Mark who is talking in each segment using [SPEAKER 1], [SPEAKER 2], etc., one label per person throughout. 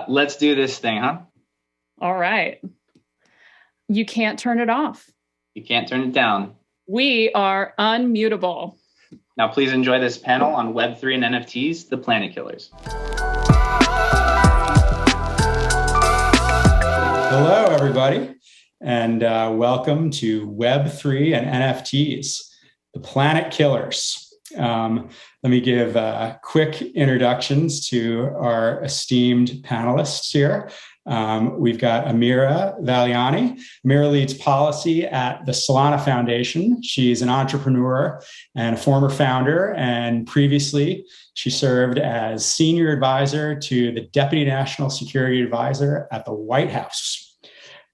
[SPEAKER 1] Let's do this thing, huh?
[SPEAKER 2] All right. You can't turn it off.
[SPEAKER 1] You can't turn it down.
[SPEAKER 2] We are unmutable.
[SPEAKER 1] Now, please enjoy this panel on Web3 and NFTs, the Planet Killers.
[SPEAKER 3] Hello, everybody, and welcome to Web3 and NFTs, the Planet Killers. Let me give quick introductions to our esteemed panelists here. We've got Amira Valiani. Amira leads policy at the Solana Foundation. She's an entrepreneur and a former founder, and previously she served as senior advisor to the Deputy National Security Advisor at the White House.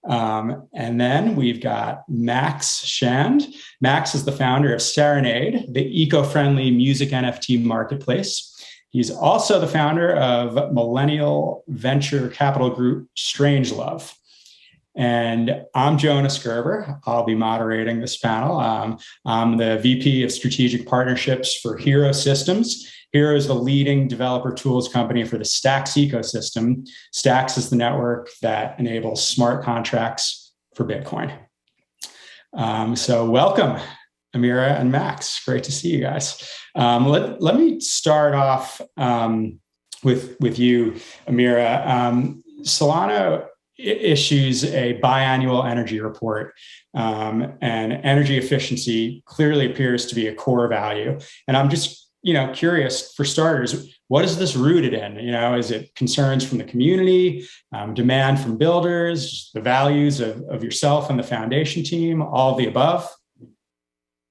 [SPEAKER 3] And then we've got Max Shand. Max is the founder of Serenade, the eco-friendly music NFT marketplace. He's also the founder of millennial venture capital group Strangelove. And I'm Jonas Gerber. I'll be moderating this panel. I'm the VP of Strategic Partnerships for Hiro Systems. Hiro is the leading developer tools company for the Stacks ecosystem. Stacks is the network that enables smart contracts for Bitcoin. So welcome, Amira and Max. Great to see you guys. Let me start off with you, Amira. Solano issues a biannual energy report, and energy efficiency clearly appears to be a core value. And I'm just curious, for starters, what is this rooted in? Is it concerns from the community, demand from builders, the values of yourself and the foundation team, all of the above?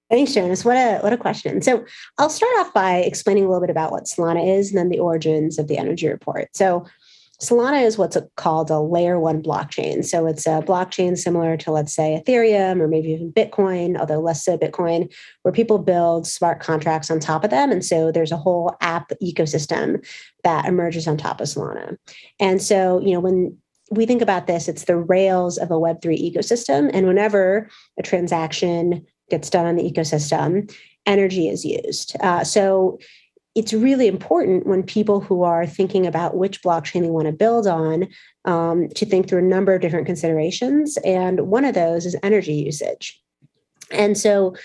[SPEAKER 4] Thanks, Jonas. What a question. So I'll start off by explaining a little bit about what Solana is and then the origins of the energy report. So Solana is what's called a layer one blockchain. So it's a blockchain similar to, let's say, Ethereum or maybe even Bitcoin, although less so Bitcoin, where people build smart contracts on top of them. And so there's a whole app ecosystem that emerges on top of Solana. And so, when we think about this, it's the rails of a Web3 ecosystem. And whenever a transaction gets done on the ecosystem, energy is used. So it's really important when people who are thinking about which blockchain they want to build on to think through a number of different considerations. And one of those is energy usage. And so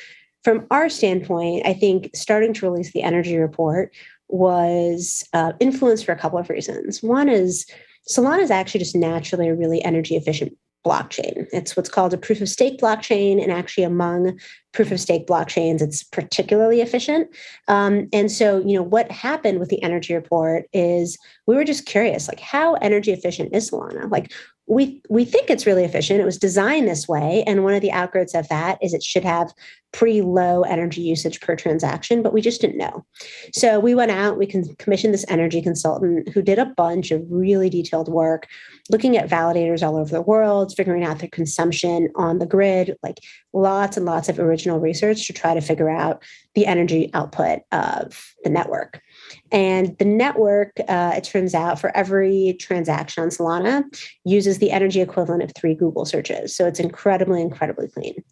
[SPEAKER 4] from our standpoint, I think starting to release the energy report was influenced for a couple of reasons. One is Solana is actually just naturally a really energy efficient blockchain. It's what's called a proof of stake blockchain. And actually among proof of stake blockchains, it's particularly efficient. And so, what happened with the energy report is we were just curious, like, how energy efficient is Solana? Like, we think it's really efficient. It was designed this way. And one of the outgrowths of that is it should have pretty low energy usage per transaction, but we just didn't know. So we went out, we commissioned this energy consultant who did a bunch of really detailed work, looking at validators all over the world, figuring out their consumption on the grid, like lots and lots of original research to try to figure out the energy output of the network. And the network, it turns out, for every transaction on Solana, uses the energy equivalent of 3 Google searches. So it's incredibly, incredibly clean.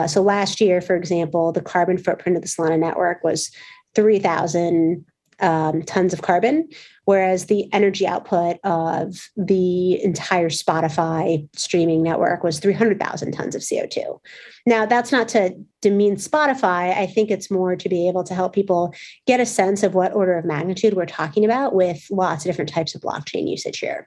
[SPEAKER 4] So last year, for example, the carbon footprint of the Solana network was 3,000 tons of carbon, whereas the energy output of the entire Spotify streaming network was 300,000 tons of CO2. Now, that's not to demean Spotify. I think it's more to be able to help people get a sense of what order of magnitude we're talking about with lots of different types of blockchain usage here.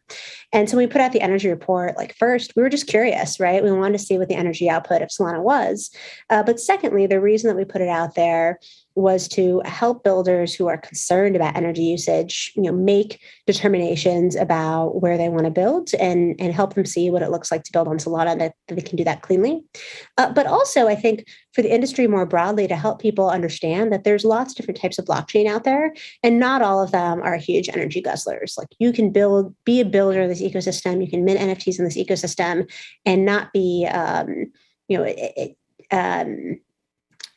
[SPEAKER 4] And so when we put out the energy report, first, we were just curious, right? We wanted to see what the energy output of Solana was. But secondly, the reason that we put it out there was to help builders who are concerned about energy usage, make determinations about where they want to build and help them see what it looks like to build on Solana, that they can do that cleanly. But also, I think for the industry more broadly, to help people understand that there's lots of different types of blockchain out there, and not all of them are huge energy guzzlers. Like, you can be a builder of this ecosystem, you can mint NFTs in this ecosystem, and not be,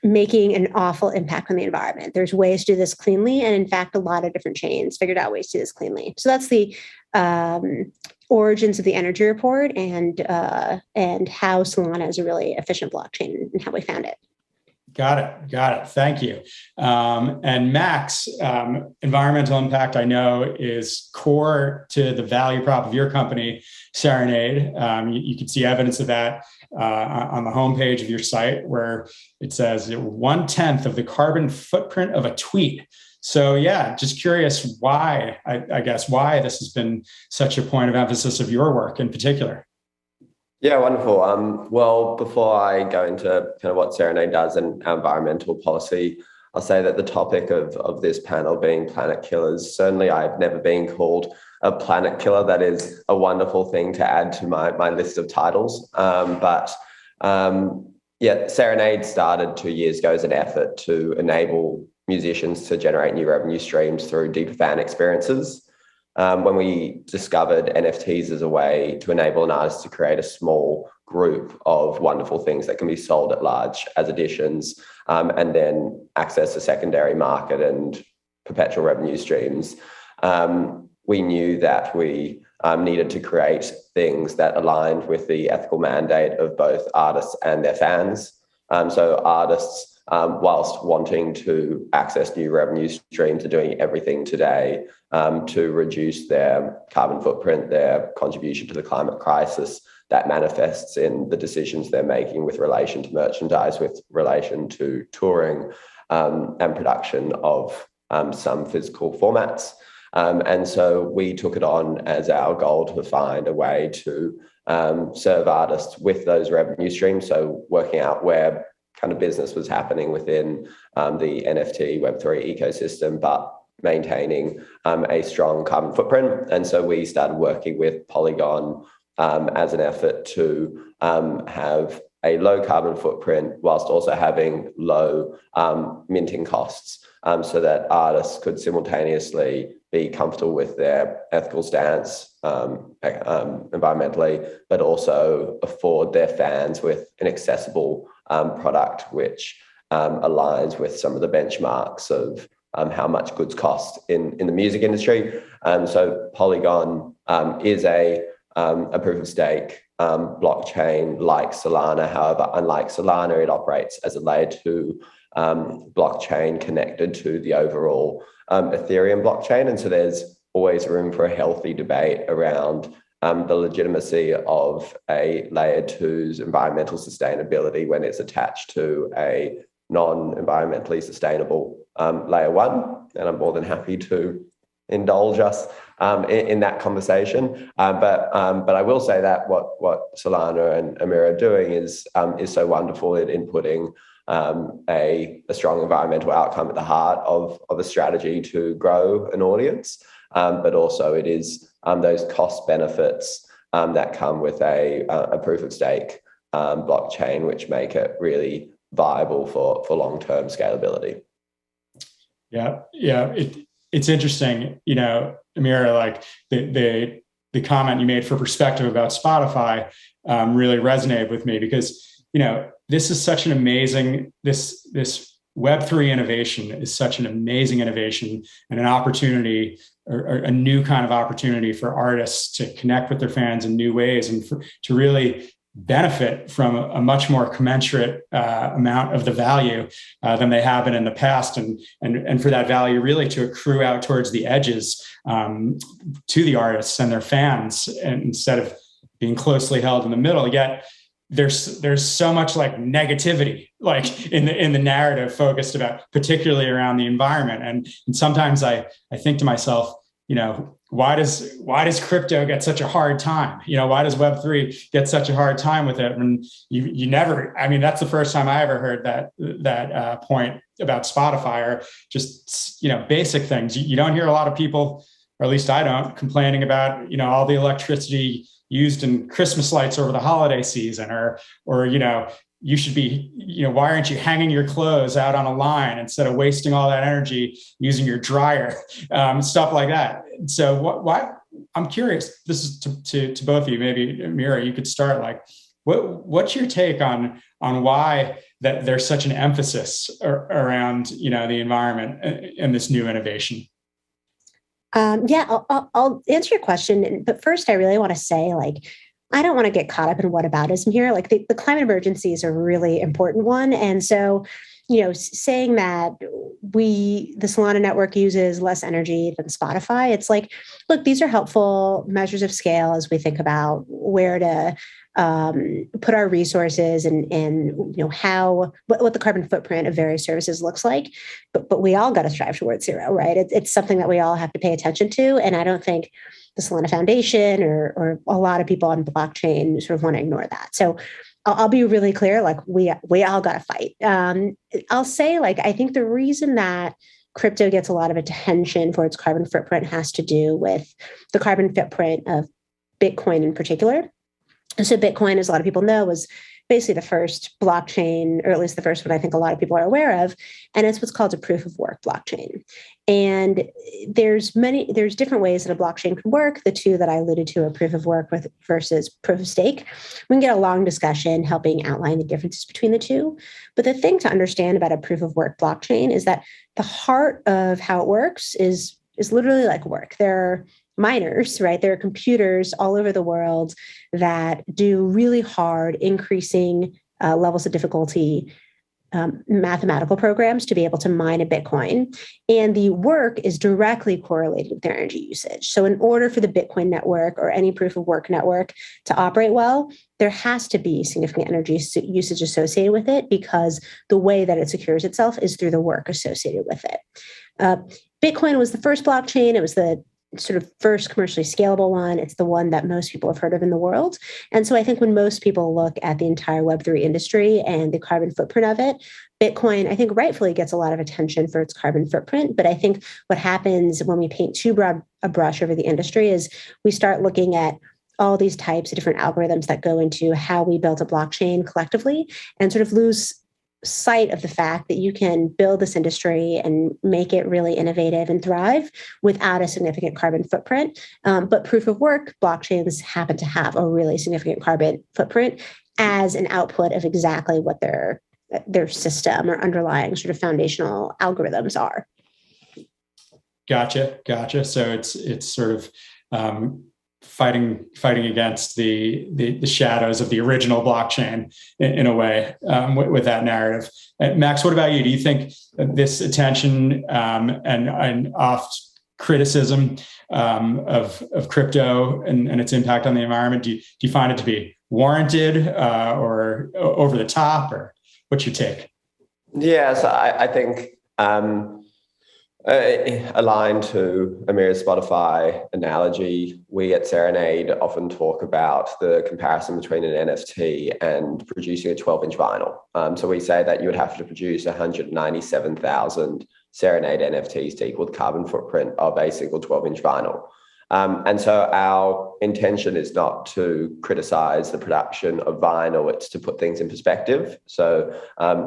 [SPEAKER 4] making an awful impact on the environment. There's ways to do this cleanly. And in fact, a lot of different chains figured out ways to do this cleanly. So that's the origins of the energy report and how Solana is a really efficient blockchain and how we found it.
[SPEAKER 3] Got it. Got it. Thank you. And Max, environmental impact, I know, is core to the value prop of your company, Serenade. You can see evidence of that on the homepage of your site, where it says 1/10 of the carbon footprint of a tweet. So yeah, just curious why, I guess, why this has been such a point of emphasis of your work in particular.
[SPEAKER 5] Yeah, wonderful. Well, before I go into kind of what Serenade does and our environmental policy, I'll say that the topic of this panel being planet killers, certainly I've never been called a planet killer. That is a wonderful thing to add to my list of titles. Yeah, Serenade started 2 years ago as an effort to enable musicians to generate new revenue streams through deeper fan experiences. When we discovered NFTs as a way to enable an artist to create a small group of wonderful things that can be sold at large as editions, and then access a secondary market and perpetual revenue streams, we knew that we needed to create things that aligned with the ethical mandate of both artists and their fans. So artists, whilst wanting to access new revenue streams, are doing everything today to reduce their carbon footprint, their contribution to the climate crisis that manifests in the decisions they're making with relation to merchandise, with relation to touring, and production of some physical formats. And so we took it on as our goal to find a way to serve artists with those revenue streams. So working out where kind of business was happening within the NFT Web3 ecosystem, but maintaining a strong carbon footprint. And so we started working with Polygon as an effort to have a low carbon footprint whilst also having low minting costs, so that artists could simultaneously be comfortable with their ethical stance environmentally, but also afford their fans with an accessible product which aligns with some of the benchmarks of how much goods cost in the music industry. So Polygon is a proof of stake blockchain like Solana. However, unlike Solana, it operates as a layer 2 blockchain connected to the overall Ethereum blockchain. And so there's always room for a healthy debate around the legitimacy of a layer 2's environmental sustainability when it's attached to a non-environmentally sustainable layer 1. And I'm more than happy to indulge us in that conversation. But I will say that what Solana and Amir are doing is so wonderful in putting a strong environmental outcome at the heart of a strategy to grow an audience. But also it is those cost benefits that come with a proof of stake blockchain, which make it really viable for long-term scalability.
[SPEAKER 3] Yeah. It's interesting, Amira, like the comment you made for perspective about Spotify really resonated with me, because, this is such an amazing, this Web3 innovation is such an amazing innovation and an opportunity, or a new kind of opportunity for artists to connect with their fans in new ways and to really benefit from a much more commensurate amount of the value than they have been in the past, and for that value really to accrue out towards the edges to the artists and their fans, and instead of being closely held in the middle. Yet there's so much like negativity, like in the narrative focused about, particularly around the environment. And sometimes I think to myself, why does crypto get such a hard time? Why does Web3 get such a hard time with it? And you never, that's the first time I ever heard that point about Spotify, or just, basic things. You don't hear a lot of people, or at least I don't, complaining about, all the electricity used in Christmas lights over the holiday season, or you should be, why aren't you hanging your clothes out on a line instead of wasting all that energy using your dryer, stuff like that. So why I'm curious, this is to both of you, maybe Mira, you could start, like, what's your take on why that there's such an emphasis around, the environment and this new innovation?
[SPEAKER 4] I'll answer your question. But first, I really want to say, I don't want to get caught up in whataboutism here. The climate emergency is a really important one. And so saying that the Solana network uses less energy than Spotify, it's like, look, these are helpful measures of scale as we think about where to put our resources and what the carbon footprint of various services looks like. But we all got to strive towards zero, right? It's something that we all have to pay attention to. And I don't think the Solana Foundation or a lot of people on blockchain sort of want to ignore that. So I'll be really clear, like we all got to fight. I'll say, like, I think the reason that crypto gets a lot of attention for its carbon footprint has to do with the carbon footprint of Bitcoin in particular. So Bitcoin, as a lot of people know, was basically the first blockchain, or at least the first one I think a lot of people are aware of. And it's what's called a proof of work blockchain. And there's different ways that a blockchain can work. The two that I alluded to are proof of work versus proof of stake. We can get a long discussion helping outline the differences between the two. But the thing to understand about a proof of work blockchain is that the heart of how it works is literally like work. There are miners, right? There are computers all over the world that do really hard, increasing levels of difficulty mathematical programs to be able to mine a Bitcoin. And the work is directly correlated with their energy usage. So in order for the Bitcoin network or any proof of work network to operate well, there has to be significant energy usage associated with it, because the way that it secures itself is through the work associated with it. Bitcoin was the first blockchain. It was the sort of first commercially scalable one. It's the one that most people have heard of in the world. And so I think when most people look at the entire Web3 industry and the carbon footprint of it, Bitcoin, I think rightfully gets a lot of attention for its carbon footprint. But I think what happens when we paint too broad a brush over the industry is we start looking at all these types of different algorithms that go into how we built a blockchain collectively and sort of lose sight of the fact that you can build this industry and make it really innovative and thrive without a significant carbon footprint. But proof of work blockchains happen to have a really significant carbon footprint as an output of exactly what their system or underlying sort of foundational algorithms are.
[SPEAKER 3] Gotcha. So it's sort of fighting against the shadows of the original blockchain in a way, with that narrative. Max, what about you? Do you think this attention and oft criticism of crypto and its impact on the environment, do you find it to be warranted or over the top, or what's your take?
[SPEAKER 5] Yeah, so I think aligned to Amir's Spotify analogy, we at Serenade often talk about the comparison between an NFT and producing a 12-inch vinyl. So we say that you would have to produce 197,000 Serenade NFTs to equal the carbon footprint of a single 12-inch vinyl. And so our intention is not to criticize the production of vinyl, it's to put things in perspective. So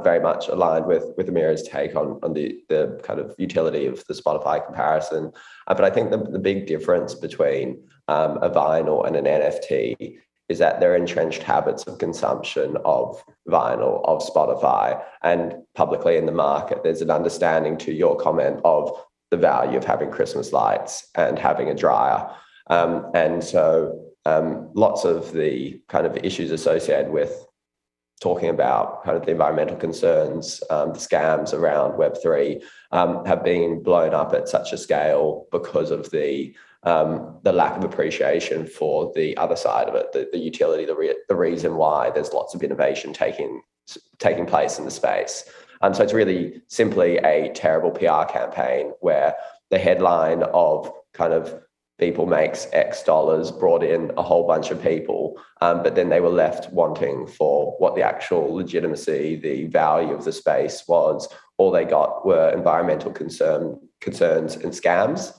[SPEAKER 5] very much aligned with Amir's take on the kind of utility of the Spotify comparison. But I think the big difference between a vinyl and an NFT is that there are entrenched habits of consumption of vinyl, of Spotify, and publicly in the market, there's an understanding, to your comment, of the value of having Christmas lights and having a dryer. And so lots of the kind of issues associated with talking about kind of the environmental concerns, the scams around Web3 have been blown up at such a scale because of the lack of appreciation for the other side of it, the utility, the reason why there's lots of innovation taking place in the space. So it's really simply a terrible PR campaign where the headline of kind of people makes X dollars brought in a whole bunch of people, but then they were left wanting for what the actual legitimacy, the value of the space was. All they got were environmental concerns and scams.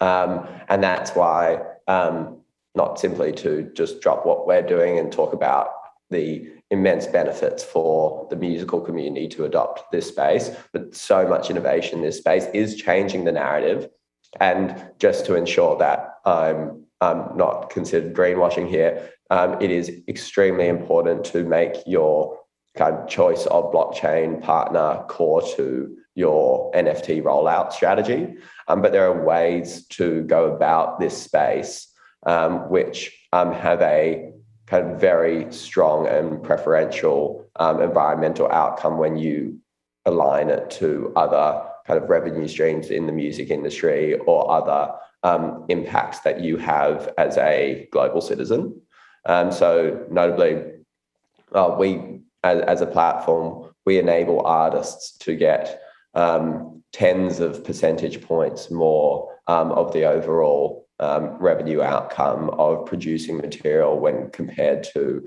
[SPEAKER 5] And that's why, not simply to just drop what we're doing and talk about the immense benefits for the musical community to adopt this space, but so much innovation in this space is changing the narrative. And just to ensure that I'm not considered greenwashing here, it is extremely important to make your kind of choice of blockchain partner core to your NFT rollout strategy. But there are ways to go about this space which have a kind of very strong and preferential environmental outcome when you align it to other kind of revenue streams in the music industry or other impacts that you have as a global citizen. So notably, we, as a platform, we enable artists to get tens of percentage points more of the overall revenue outcome of producing material when compared to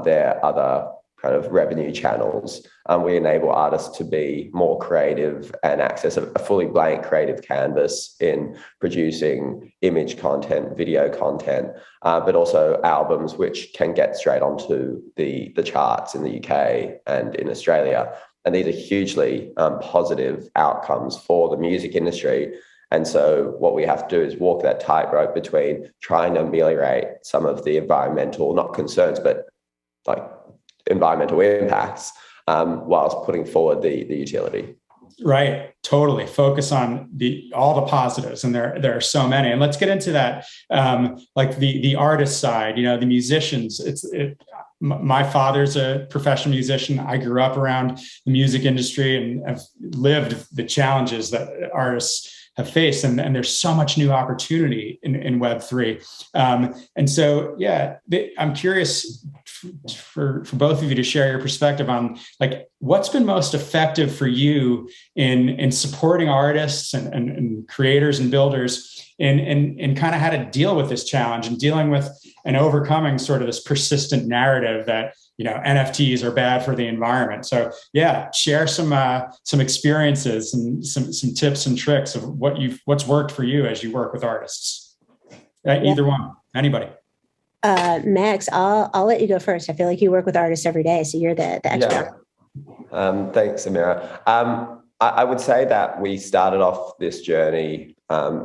[SPEAKER 5] their other kind of revenue channels. We enable artists to be more creative and access a fully blank creative canvas in producing image content, video content, but also albums which can get straight onto the charts in the UK and in Australia. And these are hugely positive outcomes for the music industry. And so what we have to do is walk that tightrope between trying to ameliorate some of the environmental, not concerns, but like environmental impacts, whilst putting forward the utility.
[SPEAKER 3] Right. Totally. Focus on all the positives. And there are so many. And let's get into that. Like the artist side, the musicians, my father's a professional musician. I grew up around the music industry and have lived the challenges that artists have faced. And there's so much new opportunity in Web3. And so, yeah, I'm curious for both of you to share your perspective on like what's been most effective for you in supporting artists and creators and builders and kind of how to deal with this challenge and dealing with and overcoming sort of this persistent narrative that NFTs are bad for the environment. So yeah, share some experiences and some tips and tricks of what's worked for you as you work with artists. Either one, anybody.
[SPEAKER 4] Max, I'll let you go first. I feel like you work with artists every day, so you're the expert.
[SPEAKER 5] Yeah. Thanks, Amira. I would say that we started off this journey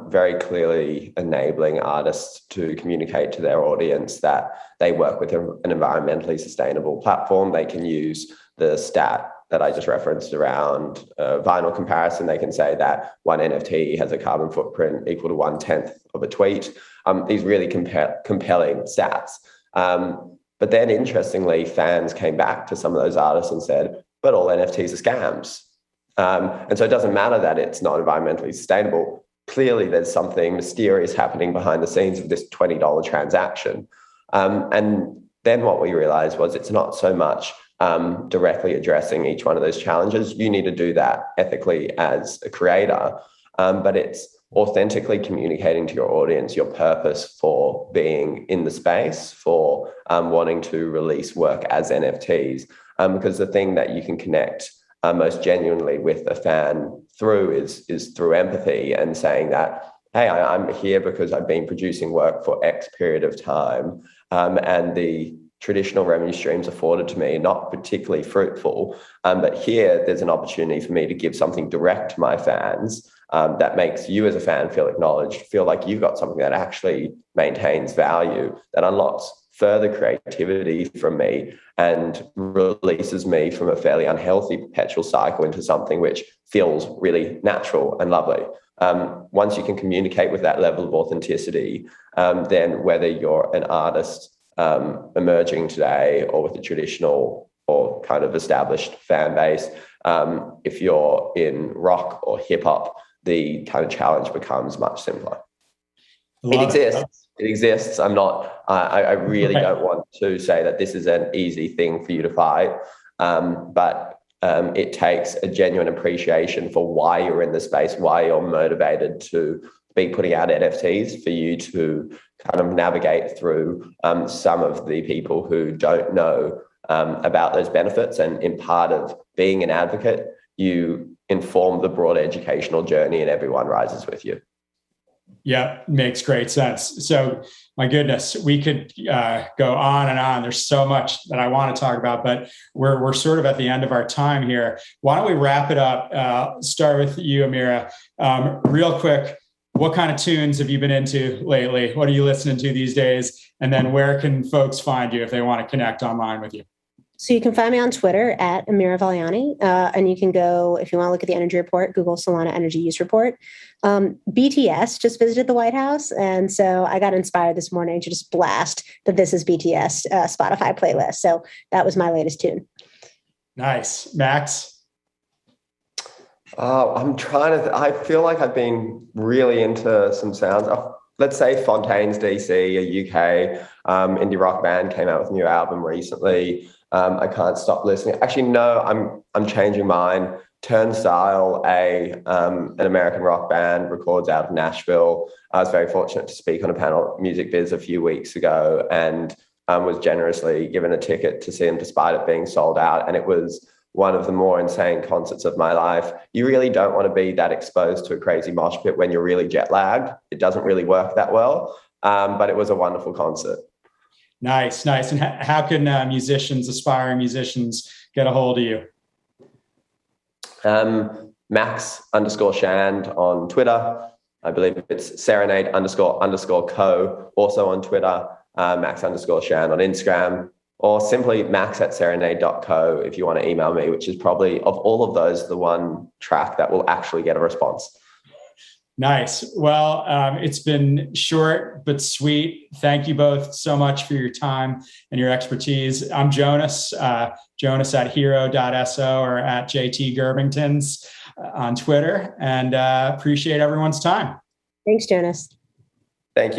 [SPEAKER 5] very clearly enabling artists to communicate to their audience that they work with an environmentally sustainable platform. They can use the stat that I just referenced around vinyl comparison. They can say that one NFT has a carbon footprint equal to 1/10 of a tweet. These really compelling stats. But then interestingly, fans came back to some of those artists and said, but all NFTs are scams. And so it doesn't matter that it's not environmentally sustainable. Clearly, there's something mysterious happening behind the scenes of this $20 transaction. And then what we realized was it's not so much directly addressing each one of those challenges. You need to do that ethically as a creator, but it's authentically communicating to your audience your purpose for being in the space, for wanting to release work as NFTs, because the thing that you can connect most genuinely with a fan through is through empathy and saying that, hey, I'm here because I've been producing work for X period of time, and the traditional revenue streams afforded to me not particularly fruitful, but here there's an opportunity for me to give something direct to my fans that makes you as a fan feel acknowledged, feel like you've got something that actually maintains value, that unlocks further creativity from me and releases me from a fairly unhealthy perpetual cycle into something which feels really natural and lovely. Once you can communicate with that level of authenticity, then whether you're an artist emerging today or with a traditional or kind of established fan base, if you're in rock or hip hop, the kind of challenge becomes much simpler. It exists. I really don't want to say that this is an easy thing for you to fight, but it takes a genuine appreciation for why you're in the space, why you're motivated to be putting out NFTs, for you to kind of navigate through some of the people who don't know about those benefits. And in part of being an advocate, you inform the broad educational journey and everyone rises with you.
[SPEAKER 3] Yeah, makes great sense. So my goodness, we could go on and on. There's so much that I want to talk about, but we're sort of at the end of our time here. Why don't we wrap it up? Start with you, Amira. Real quick, what kind of tunes have you been into lately? What are you listening to these days? And then where can folks find you if they want to connect online with you?
[SPEAKER 4] So you can find me on Twitter at Amira Valiani, and you can go, if you want to look at the energy report, Google Solana Energy Use Report. BTS just visited the White House, and so I got inspired this morning to just blast the This Is BTS Spotify playlist. So that was my latest tune.
[SPEAKER 3] Nice. Max?
[SPEAKER 5] I feel like I've been really into some sounds. Let's say Fontaines DC, a UK indie rock band, came out with a new album recently. I can't stop listening. Actually, no, I'm changing mine. Turnstile, an American rock band, records out of Nashville. I was very fortunate to speak on a panel at Music Biz a few weeks ago, and was generously given a ticket to see them despite it being sold out. And it was one of the more insane concerts of my life. You really don't want to be that exposed to a crazy mosh pit when you're really jet lagged. It doesn't really work that well, but it was a wonderful concert.
[SPEAKER 3] Nice. And how can aspiring musicians, get a hold of you?
[SPEAKER 5] Max_Shand on Twitter. I believe it's Serenade __co, also on Twitter. Max_Shand on Instagram, or simply max@serenade.co if you want to email me, which is probably, of all of those, the one track that will actually get a response.
[SPEAKER 3] Nice. Well, it's been short but sweet. Thank you both so much for your time and your expertise. I'm Jonas, Jonas at hiro.so or at JT Gerbingtons on Twitter, and appreciate everyone's time.
[SPEAKER 4] Thanks, Jonas.
[SPEAKER 5] Thank you.